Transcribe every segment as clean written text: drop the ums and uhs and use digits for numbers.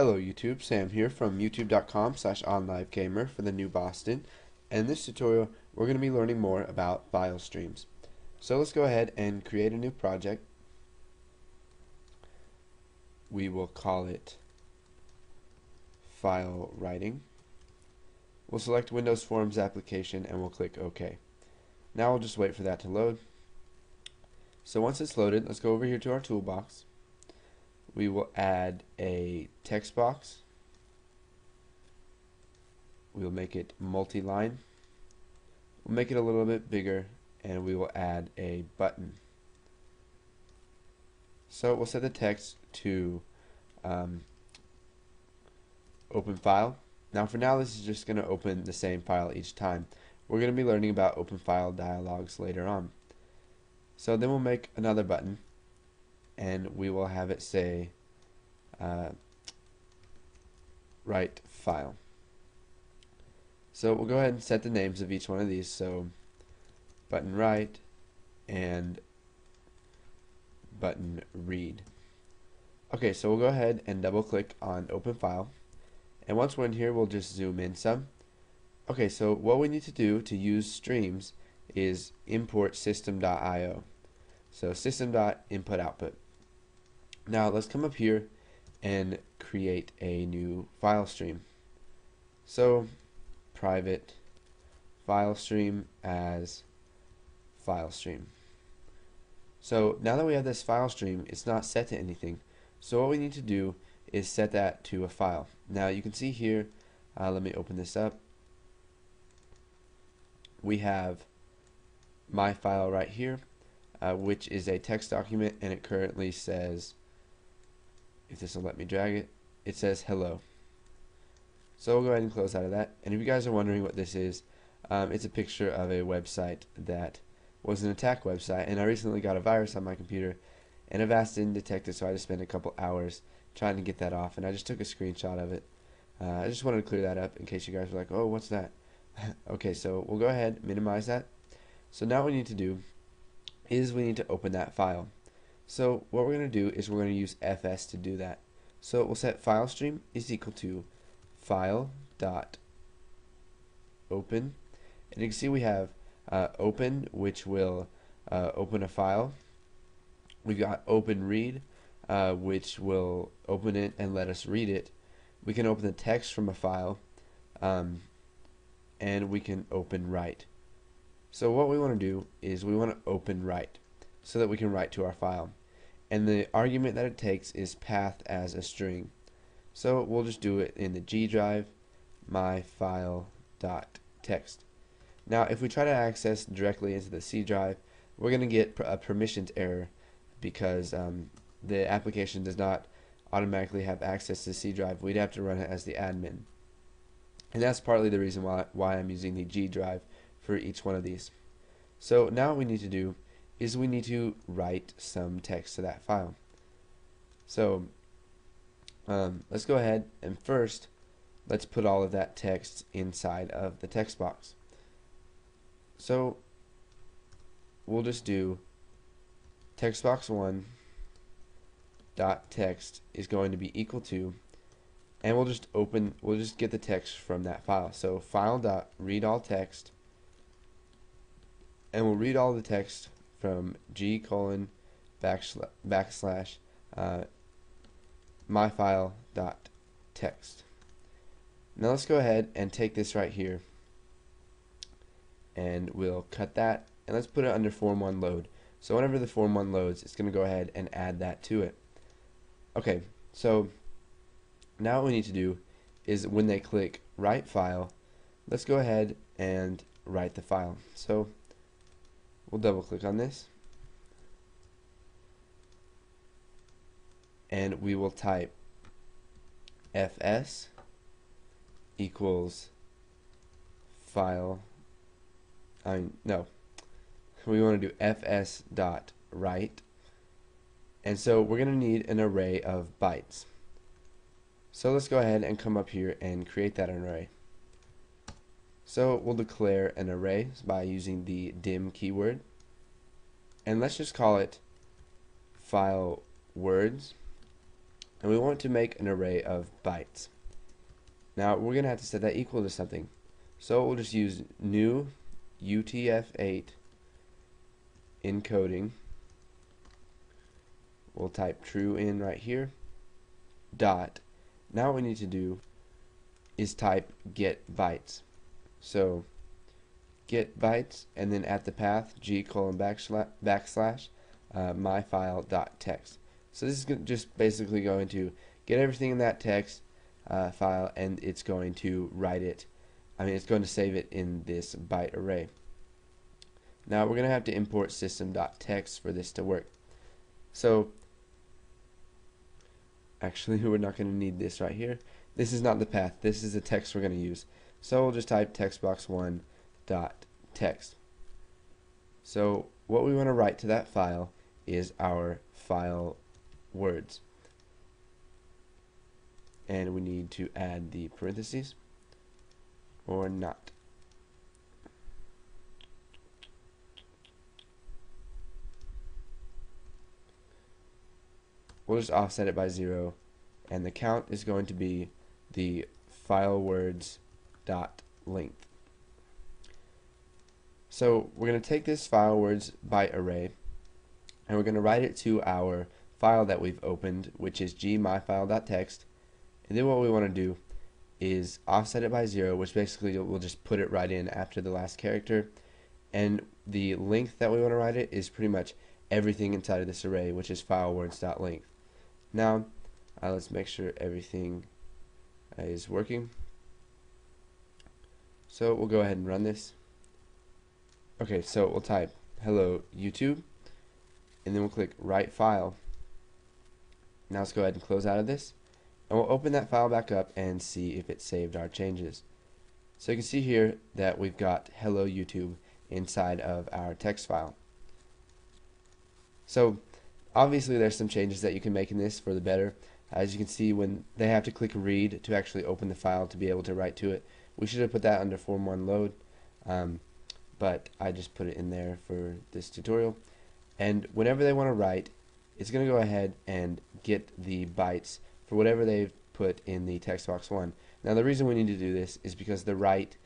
Hello YouTube, Sam here from youtube.com/onlivegamer for the new Boston, and in this tutorial we're going to be learning more about FileStreams. So let's go ahead and create a new project. We will call it File Writing. We'll select Windows Forms Application and we'll click OK. Now we'll just wait for that to load. So once it's loaded, let's go over here to our toolbox. We will add a text box. We'll make it multi-line. We'll make it a little bit bigger, and we will add a button. So we'll set the text to open file. Now for now this is just going to open the same file each time. We're going to be learning about open file dialogues later on. So then we'll make another button, and we will have it say write file. So we'll go ahead and set the names of each one of these. So button write and button read. Okay, so we'll go ahead and double click on open file, and once we're in here we'll just zoom in some. Okay, so what we need to do to use streams is import system.io. So system.input-output. Now let's come up here and create a new file stream. So private file stream as file stream. So now that we have this file stream, it's not set to anything. So what we need to do is set that to a file. Now you can see here, let me open this up. We have my file right here, which is a text document, and it currently says, if this will let me drag it, it says hello. So we'll go ahead and close out of that. And if you guys are wondering what this is, it's a picture of a website that was an attack website, and I recently got a virus on my computer, and Avast didn't detect it, so I just spent a couple hours trying to get that off, and I just took a screenshot of it. I just wanted to clear that up in case you guys were like, oh, what's that? Okay, so we'll go ahead, minimize that. So now what we need to do is we need to open that file. So what we're going to do is we're going to use fs to do that. So we'll set file stream is equal to file dot open, and you can see we have open, which will open a file. We got open read, which will open it and let us read it. We can open the text from a file, and we can open write. So what we want to do is we want to open write so that we can write to our file, and the argument that it takes is path as a string. So we'll just do it in the G drive, my file dot text. Now if we try to access directly into the C drive, we're going to get a permissions error because the application does not automatically have access to the C drive. We'd have to run it as the admin, and that's partly the reason why I'm using the G drive for each one of these. So now what we need to do is we need to write some text to that file. So let's go ahead and first let's put all of that text inside of the text box. So we'll just do text box 1 dot text is going to be equal to, and we'll just get the text from that file. So file dot read all text, and we'll read all the text from G : backslash my file dot text. Now let's go ahead and take this right here, and we'll cut that, and let's put it under form 1 load. So whenever the form 1 loads, it's going to go ahead and add that to it. Okay, so now what we need to do is when they click write file, let's go ahead and write the file. So we'll double click on this, and we will type fs equals file, we want to do fs dot write, and so we're going to need an array of bytes. So let's go ahead and come up here and create that array. So we'll declare an array by using the dim keyword, and let's just call it file words, and we want to make an array of bytes. Now we're going to have to set that equal to something. So we'll just use new UTF-8 encoding. We'll type true in right here. Dot. Now what we need to do is type get bytes. So get bytes, and then at the path g:\backslash myfile.text. So this is just basically going to get everything in that text file, and it's going to write it. It's going to save it in this byte array. Now we're going to have to import system.text for this to work. So actually, we're not going to need this right here. This is not the path. This is the text we're going to use. So we'll just type textbox1.text. So what we want to write to that file is our file words. And we need to add the parentheses or not. We'll just offset it by 0, and the count is going to be the file words dot length. So we're going to take this file words byte array, and we're going to write it to our file that we've opened, which is gmyfile.text. And then what we want to do is offset it by 0, which basically we'll just put it right in after the last character. And the length that we want to write it is pretty much everything inside of this array, which is file words.length. Now let's make sure everything is working. So we'll go ahead and run this. Okay, so we'll type hello YouTube, and then we'll click write file. Now let's go ahead and close out of this, and we'll open that file back up and see if it saved our changes. So you can see here that we've got hello YouTube inside of our text file. So obviously there's some changes that you can make in this for the better. As you can see, when they have to click read to actually open the file to be able to write to it, we should have put that under form1 load, but I just put it in there for this tutorial. And whenever they want to write, it's going to go ahead and get the bytes for whatever they've put in the text box 1. Now the reason we need to do this is because the write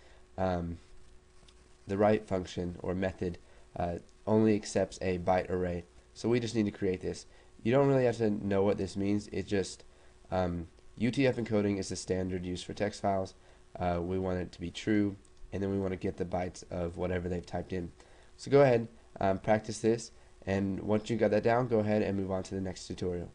function or method only accepts a byte array. So we just need to create this. You don't really have to know what this means. It's just UTF encoding is the standard used for text files. We want it to be true, and then we want to get the bytes of whatever they've typed in. So go ahead, practice this, and once you got that down, go ahead and move on to the next tutorial.